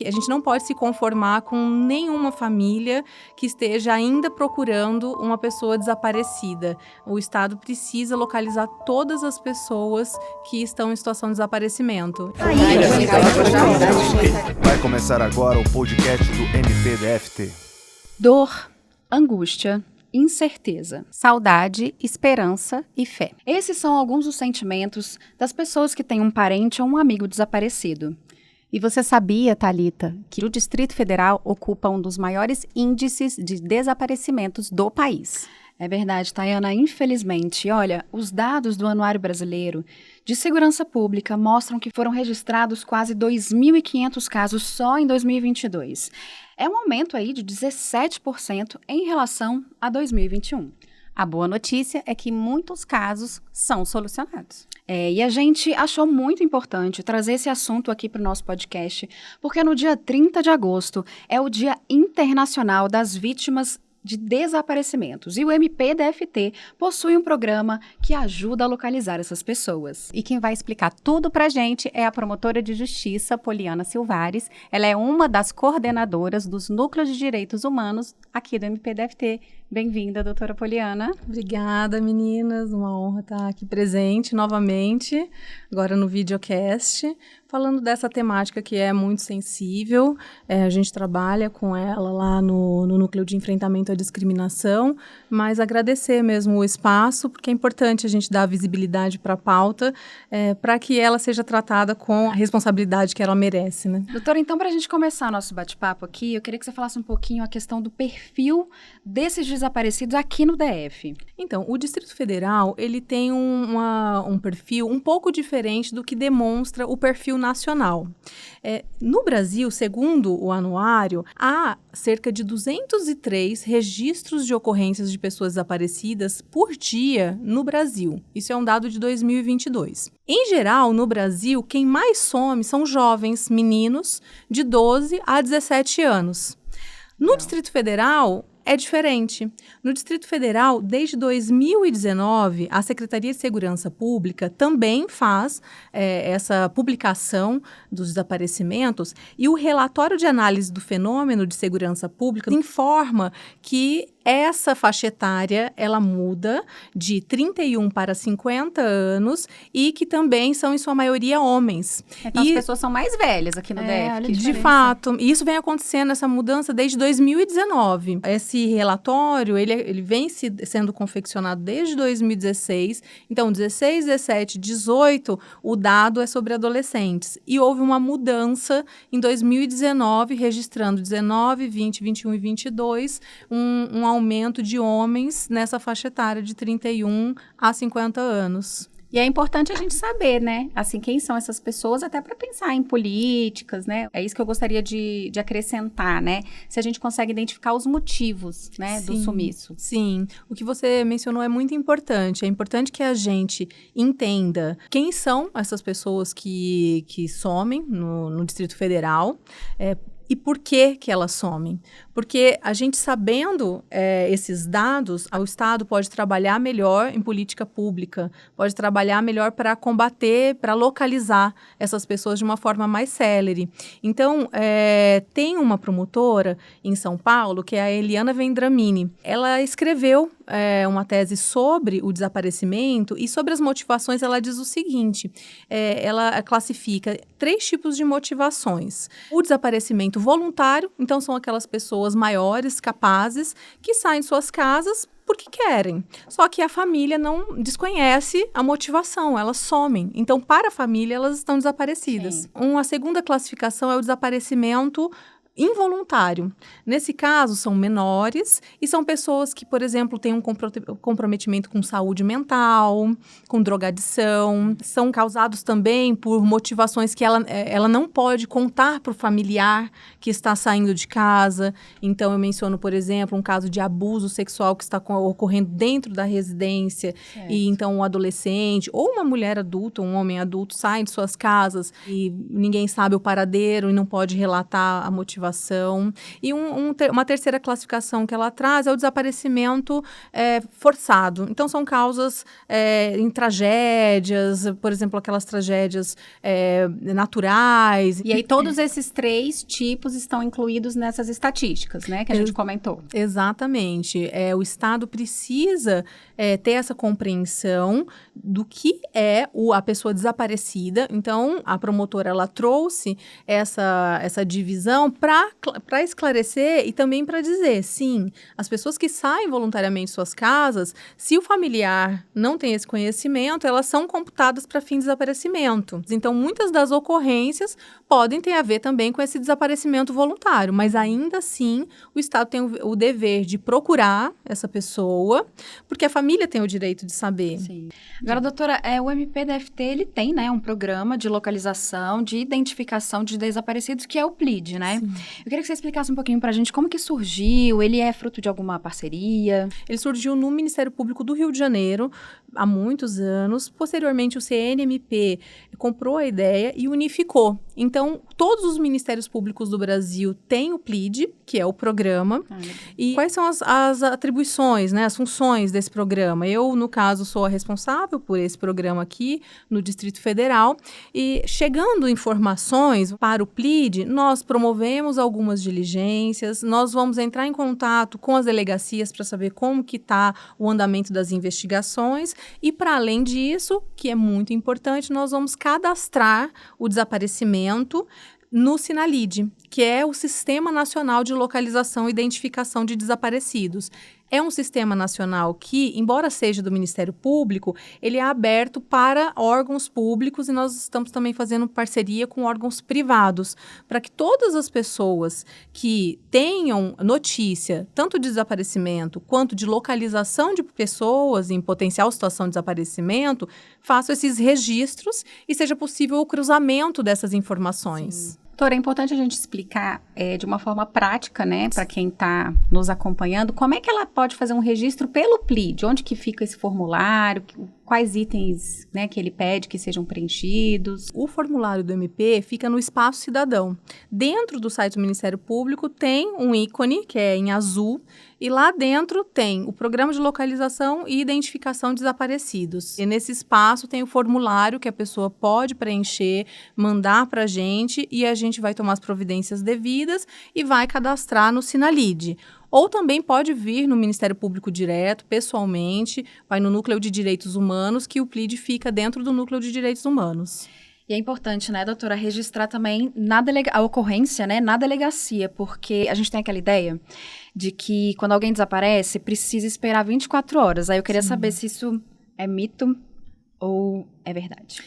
A gente não pode se conformar com nenhuma família que esteja ainda procurando uma pessoa desaparecida. O Estado precisa localizar todas as pessoas que estão em situação de desaparecimento. Vai começar agora o podcast do MPDFT. Dor, angústia, incerteza, saudade, esperança e fé. Esses são alguns dos sentimentos das pessoas que têm um parente ou um amigo desaparecido. E você sabia, Thalita, que o Distrito Federal ocupa um dos maiores índices de desaparecimentos do país? É verdade, Tayana, infelizmente. Olha, os dados do Anuário Brasileiro de Segurança Pública mostram que foram registrados quase 2.500 casos só em 2022. É um aumento aí de 17% em relação a 2021. A boa notícia é que muitos casos são solucionados. E a gente achou muito importante trazer esse assunto aqui para o nosso podcast, porque no dia 30 de agosto é o Dia Internacional das Vítimas de Desaparecimentos. E o MPDFT possui um programa que ajuda a localizar essas pessoas. E quem vai explicar tudo pra gente é a promotora de justiça, Poliana Silvares. Ela é uma das coordenadoras dos Núcleos de Direitos Humanos aqui do MPDFT. Bem-vinda, doutora Poliana. Obrigada, meninas. Uma honra estar aqui presente novamente, agora no videocast, falando dessa temática que é muito sensível. A gente trabalha com ela lá no Núcleo de Enfrentamento à Discriminação, mas agradecer mesmo o espaço, porque é importante a gente dar visibilidade para a pauta, para que ela seja tratada com a responsabilidade que ela merece, né? Doutora, então, para a gente começar nosso bate-papo aqui, eu queria que você falasse um pouquinho a questão do perfil desses desaparecidos aqui no DF. Então, o Distrito Federal, ele tem um perfil um pouco diferente do que demonstra o perfil nacional. No Brasil, segundo o anuário, há cerca de 203 registros de ocorrências de pessoas desaparecidas por dia no Brasil. Isso é um dado de 2022. Em geral, no Brasil, quem mais some são jovens meninos de 12 a 17 anos. No Distrito Federal, é diferente. No Distrito Federal, desde 2019, a Secretaria de Segurança Pública também faz essa publicação dos desaparecimentos, e o relatório de análise do fenômeno de segurança pública informa que essa faixa etária, ela muda de 31 para 50 anos e que também são, em sua maioria, homens. Então, as pessoas são mais velhas aqui no DF. De fato. E isso vem acontecendo, essa mudança, desde 2019. Esse relatório, ele vem sendo confeccionado desde 2016. Então, 16, 17, 18, o dado é sobre adolescentes. E houve uma mudança em 2019, registrando 19, 20, 21 e 22, um aumento de homens nessa faixa etária de 31 a 50 anos. E é importante a gente saber, né, assim, quem são essas pessoas, até para pensar em políticas, né? É isso que eu gostaria de acrescentar, né? Se a gente consegue identificar os motivos, né, do sumiço. Sim, o que você mencionou é muito importante. É importante que a gente entenda quem são essas pessoas que somem no Distrito Federal, e por que elas somem? Porque a gente, sabendo esses dados, o Estado pode trabalhar melhor em política pública, pode trabalhar melhor para combater, para localizar essas pessoas de uma forma mais célere. Então, tem uma promotora em São Paulo, que é a Eliana Vendramini. Ela escreveu uma tese sobre o desaparecimento, e sobre as motivações ela diz o seguinte: ela classifica 3 tipos de motivações. O desaparecimento voluntário, então são aquelas pessoas maiores, capazes, que saem de suas casas porque querem. Só que a família não desconhece a motivação, elas somem. Então, para a família, elas estão desaparecidas. Sim. Uma segunda classificação é o desaparecimento involuntário. Nesse caso, são menores e são pessoas que, por exemplo, têm um comprometimento com saúde mental, com drogadição. São causados também por motivações que ela não pode contar para o familiar que está saindo de casa. Então, eu menciono, por exemplo, um caso de abuso sexual que está ocorrendo dentro da residência. Certo. E então um adolescente ou uma mulher adulta, um homem adulto, saem de suas casas e ninguém sabe o paradeiro e não pode relatar a motivação motivação. E uma terceira classificação que ela traz é o desaparecimento forçado. Então, são causas em tragédias, por exemplo, aquelas tragédias naturais. E aí, todos esses 3 tipos estão incluídos nessas estatísticas, né, que a gente comentou. Exatamente. O Estado precisa ter essa compreensão do que é a pessoa desaparecida. Então, a promotora, ela trouxe essa divisão para esclarecer e também para dizer, sim, as pessoas que saem voluntariamente de suas casas, se o familiar não tem esse conhecimento, elas são computadas para fim de desaparecimento. Então, muitas das ocorrências podem ter a ver também com esse desaparecimento voluntário, mas ainda assim, o Estado tem o dever de procurar essa pessoa, porque a família tem o direito de saber. Sim. Agora, doutora, o MPDFT, ele tem, né, um programa de localização, de identificação de desaparecidos, que é o PLID, né? Sim. Eu queria que você explicasse um pouquinho pra gente como que surgiu, ele é fruto de alguma parceria? Ele surgiu no Ministério Público do Rio de Janeiro, há muitos anos. Posteriormente, o CNMP comprou a ideia e unificou. Então, todos os ministérios públicos do Brasil têm o PLID, que é o programa. E quais são as atribuições, né, as funções desse programa? Eu, no caso, sou a responsável por esse programa aqui no Distrito Federal. E chegando informações para o PLID, nós promovemos algumas diligências, nós vamos entrar em contato com as delegacias para saber como que está o andamento das investigações. E, para além disso, que é muito importante, nós vamos cadastrar o desaparecimento no Sinalid, que é o Sistema Nacional de Localização e Identificação de Desaparecidos. É um sistema nacional que, embora seja do Ministério Público, ele é aberto para órgãos públicos e nós estamos também fazendo parceria com órgãos privados, para que todas as pessoas que tenham notícia, tanto de desaparecimento quanto de localização de pessoas em potencial situação de desaparecimento, façam esses registros e seja possível o cruzamento dessas informações. Sim. Doutora, é importante a gente explicar de uma forma prática, né, para quem está nos acompanhando, como é que ela pode fazer um registro pelo PLID, onde que fica esse formulário, quais itens, né, que ele pede que sejam preenchidos. O formulário do MP fica no Espaço Cidadão. Dentro do site do Ministério Público tem um ícone, que é em azul, e lá dentro tem o Programa de Localização e Identificação de Desaparecidos. E nesse espaço tem o formulário que a pessoa pode preencher, mandar para a gente e a gente vai tomar as providências devidas e vai cadastrar no Sinalid. Ou também pode vir no Ministério Público direto, pessoalmente, vai no Núcleo de Direitos Humanos, que o PLID fica dentro do Núcleo de Direitos Humanos. E é importante, né, doutora, registrar também a ocorrência, né, na delegacia, porque a gente tem aquela ideia de que quando alguém desaparece, precisa esperar 24 horas. Aí eu queria saber se isso é mito ou é verdade.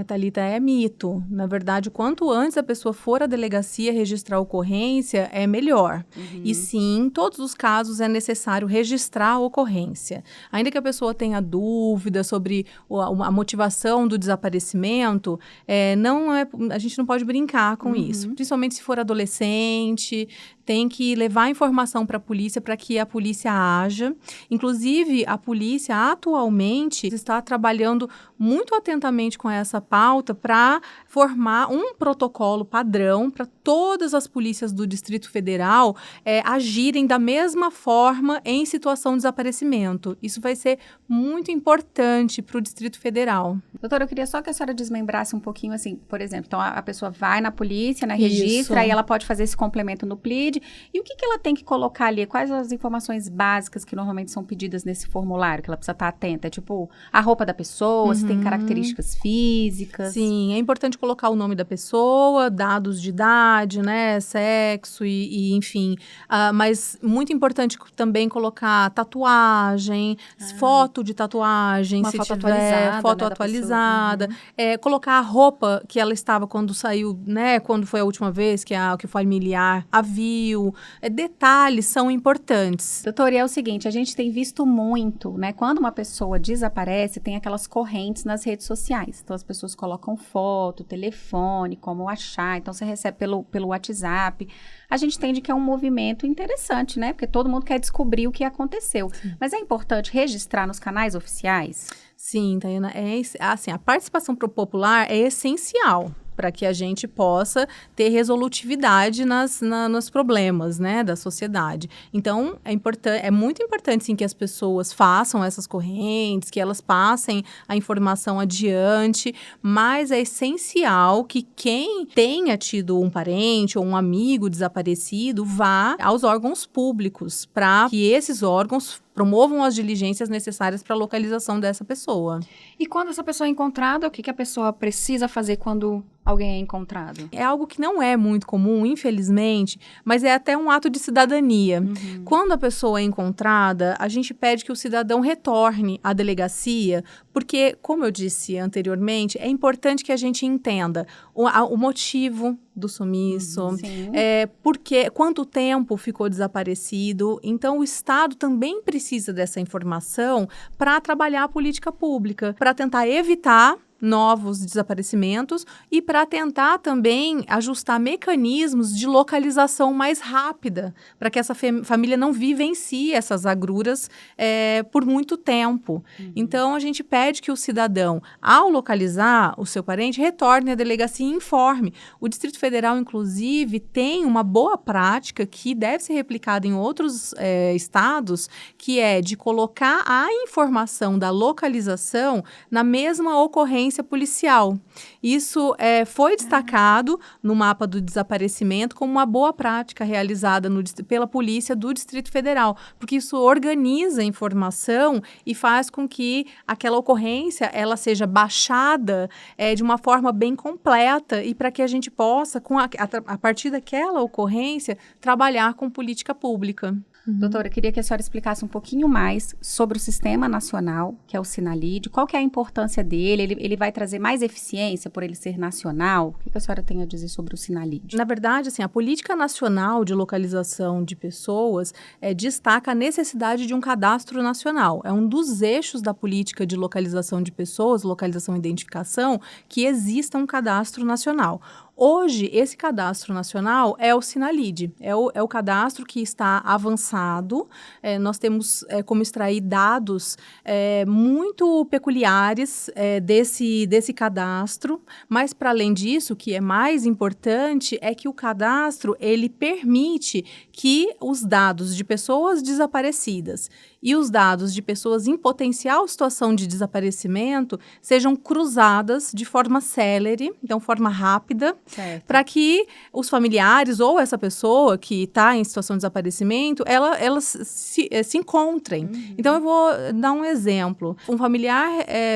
Thalita, é mito. Na verdade, quanto antes a pessoa for à delegacia registrar a ocorrência, é melhor. Uhum. E sim, em todos os casos é necessário registrar a ocorrência. Ainda que a pessoa tenha dúvida sobre a motivação do desaparecimento, a gente não pode brincar com isso. Principalmente se for adolescente, tem que levar a informação para a polícia para que a polícia haja. Inclusive, a polícia atualmente está trabalhando muito atentamente com essa pauta para formar um protocolo padrão para todas as polícias do Distrito Federal agirem da mesma forma em situação de desaparecimento. Isso vai ser muito importante para o Distrito Federal. Doutora, eu queria só que a senhora desmembrasse um pouquinho, assim, por exemplo, então a pessoa vai na polícia, registra, aí ela pode fazer esse complemento no PLID. E o que ela tem que colocar ali? Quais as informações básicas que normalmente são pedidas nesse formulário, que ela precisa estar atenta? Tipo, a roupa da pessoa, se tem características físicas. Sim, é importante colocar o nome da pessoa, dados de idade, né, sexo e enfim. Mas muito importante também colocar tatuagem, foto de tatuagem, uma se foto tiver, atualizada, foto né, atualizada. Colocar a roupa que ela estava quando saiu, né, quando foi a última vez que o familiar a viu. Detalhes são importantes. Doutora, e é o seguinte, a gente tem visto muito, né, quando uma pessoa desaparece, tem aquelas correntes nas redes sociais. Então, as pessoas colocam foto, telefone, como achar. Então, você recebe pelo WhatsApp. A gente entende que é um movimento interessante, né? Porque todo mundo quer descobrir o que aconteceu. Sim. Mas é importante registrar nos canais oficiais? Sim, Tayana. A participação popular é essencial. para que a gente possa ter resolutividade nos problemas, né, da sociedade. Então, é muito importante, sim, que as pessoas façam essas correntes, que elas passem a informação adiante, mas é essencial que quem tenha tido um parente ou um amigo desaparecido vá aos órgãos públicos para que esses órgãos promovam as diligências necessárias para a localização dessa pessoa. E quando essa pessoa é encontrada, o que a pessoa precisa fazer quando alguém é encontrado? É algo que não é muito comum, infelizmente, mas é até um ato de cidadania. Quando a pessoa é encontrada, a gente pede que o cidadão retorne à delegacia, porque, como eu disse anteriormente, é importante que a gente entenda o motivo do sumiço, porque quanto tempo ficou desaparecido. Então, o Estado também precisa dessa informação para trabalhar a política pública, para tentar evitar novos desaparecimentos e para tentar também ajustar mecanismos de localização mais rápida, para que essa família não vivencie essas agruras por muito tempo. Então, a gente pede que o cidadão, ao localizar o seu parente, retorne à delegacia e informe. O Distrito Federal, inclusive, tem uma boa prática que deve ser replicada em outros estados, que é de colocar a informação da localização na mesma ocorrência policial. Isso foi destacado no mapa do desaparecimento como uma boa prática realizada pela Polícia do Distrito Federal, porque isso organiza a informação e faz com que aquela ocorrência ela seja baixada de uma forma bem completa e para que a gente possa, a partir daquela ocorrência, trabalhar com política pública. Doutora, eu queria que a senhora explicasse um pouquinho mais sobre o Sistema Nacional, que é o Sinalid, qual que é a importância dele, ele vai trazer mais eficiência por ele ser nacional? O que a senhora tem a dizer sobre o Sinalid? Na verdade, assim, a Política Nacional de Localização de Pessoas destaca a necessidade de um cadastro nacional. É um dos eixos da política de localização de pessoas, localização e identificação, que exista um cadastro nacional. Hoje, esse cadastro nacional é o Sinalid, é o cadastro que está avançado. Nós temos como extrair dados muito peculiares desse cadastro, mas para além disso, o que é mais importante é que o cadastro ele permite que os dados de pessoas desaparecidas e os dados de pessoas em potencial situação de desaparecimento sejam cruzadas de forma célere, então forma rápida, para que os familiares ou essa pessoa que está em situação de desaparecimento, elas se encontrem. Então, eu vou dar um exemplo. Um familiar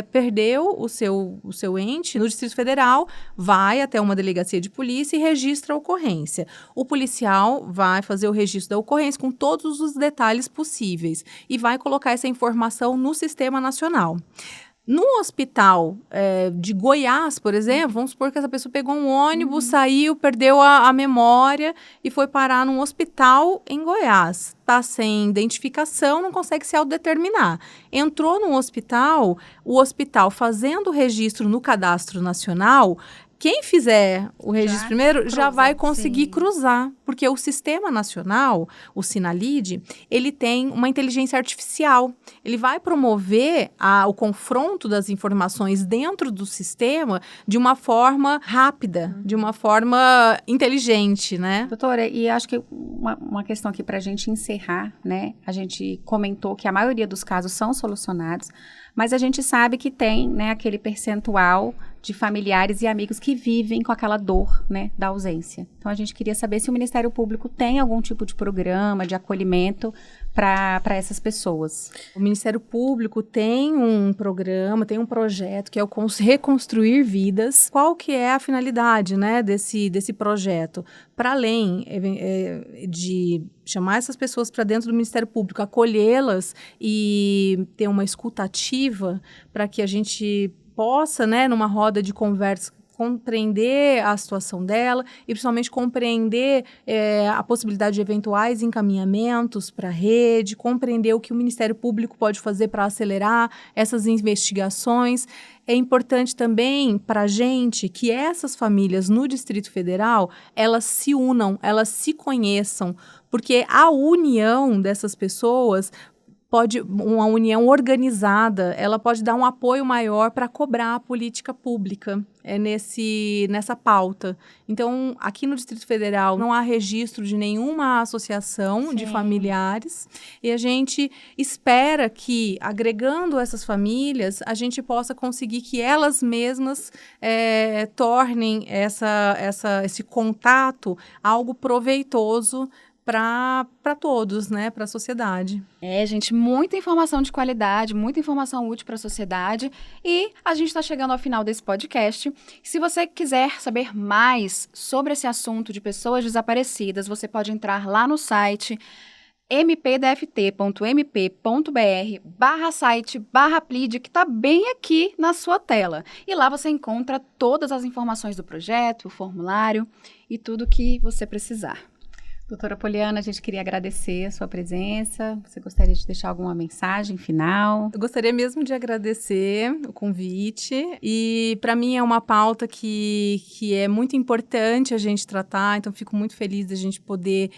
perdeu o seu ente no Distrito Federal, vai até uma delegacia de polícia e registra a ocorrência. O policial vai fazer o registro da ocorrência com todos os detalhes possíveis e vai colocar essa informação no Sistema Nacional. No hospital de Goiás, por exemplo, vamos supor que essa pessoa pegou um ônibus, saiu, perdeu a memória e foi parar num hospital em Goiás. Está sem identificação, não consegue se autodeterminar. Entrou no hospital, o hospital fazendo o registro no Cadastro Nacional, quem fizer o registro primeiro já vai conseguir cruzar, porque o Sistema Nacional, o Sinalid, ele tem uma inteligência artificial. Ele vai promover o confronto das informações dentro do sistema de uma forma rápida, de uma forma inteligente, né? Doutora, e acho que uma questão aqui para a gente encerrar, né? A gente comentou que a maioria dos casos são solucionados, mas a gente sabe que tem, né, aquele percentual de familiares e amigos que vivem com aquela dor, né, da ausência. Então, a gente queria saber se o Ministério Público tem algum tipo de programa de acolhimento para essas pessoas. O Ministério Público tem um programa, tem um projeto que é o Reconstruir Vidas. Qual que é a finalidade, né, desse projeto? Para além de chamar essas pessoas para dentro do Ministério Público, acolhê-las e ter uma escuta ativa para que a gente possa, né, numa roda de conversa, compreender a situação dela e principalmente compreender a possibilidade de eventuais encaminhamentos para a rede, compreender o que o Ministério Público pode fazer para acelerar essas investigações. É importante também para a gente que essas famílias no Distrito Federal, elas se unam, elas se conheçam, porque a união dessas pessoas uma união organizada, ela pode dar um apoio maior para cobrar a política pública nessa pauta. Então, aqui no Distrito Federal, não há registro de nenhuma associação de familiares, e a gente espera que, agregando essas famílias, a gente possa conseguir que elas mesmas tornem esse contato algo proveitoso para todos, né, para a sociedade. Gente, muita informação de qualidade, muita informação útil para a sociedade, e a gente está chegando ao final desse podcast. Se você quiser saber mais sobre esse assunto de pessoas desaparecidas, você pode entrar lá no site mpdft.mp.br/site/plead, que está bem aqui na sua tela. E lá você encontra todas as informações do projeto, o formulário e tudo que você precisar. Doutora Poliana, a gente queria agradecer a sua presença. Você gostaria de deixar alguma mensagem final? Eu gostaria mesmo de agradecer o convite. E, para mim, é uma pauta que é muito importante a gente tratar. Então, fico muito feliz de a gente poder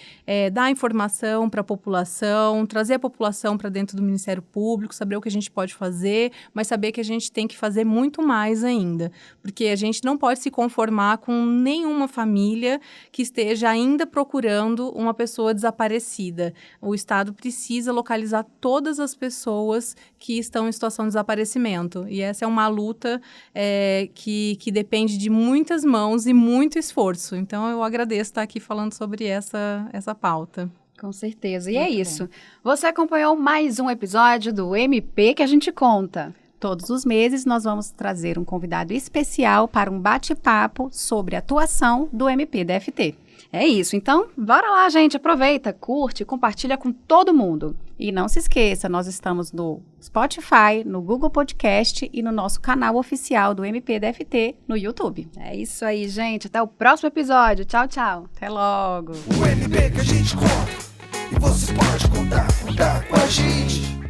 dar informação para a população, trazer a população para dentro do Ministério Público, saber o que a gente pode fazer, mas saber que a gente tem que fazer muito mais ainda. Porque a gente não pode se conformar com nenhuma família que esteja ainda procurando uma pessoa desaparecida. O Estado precisa localizar todas as pessoas que estão em situação de desaparecimento. E essa é uma luta que depende de muitas mãos e muito esforço. Então, eu agradeço estar aqui falando sobre essa pauta. Com certeza. E é isso. Você acompanhou mais um episódio do MP que a gente conta. Todos os meses, nós vamos trazer um convidado especial para um bate-papo sobre a atuação do MPDFT. É isso. Então, bora lá, gente. Aproveita, curte, compartilha com todo mundo. E não se esqueça, nós estamos no Spotify, no Google Podcast e no nosso canal oficial do MPDFT no YouTube. É isso aí, gente. Até o próximo episódio. Tchau, tchau. Até logo. O MP que a gente conta e você pode contar com a gente.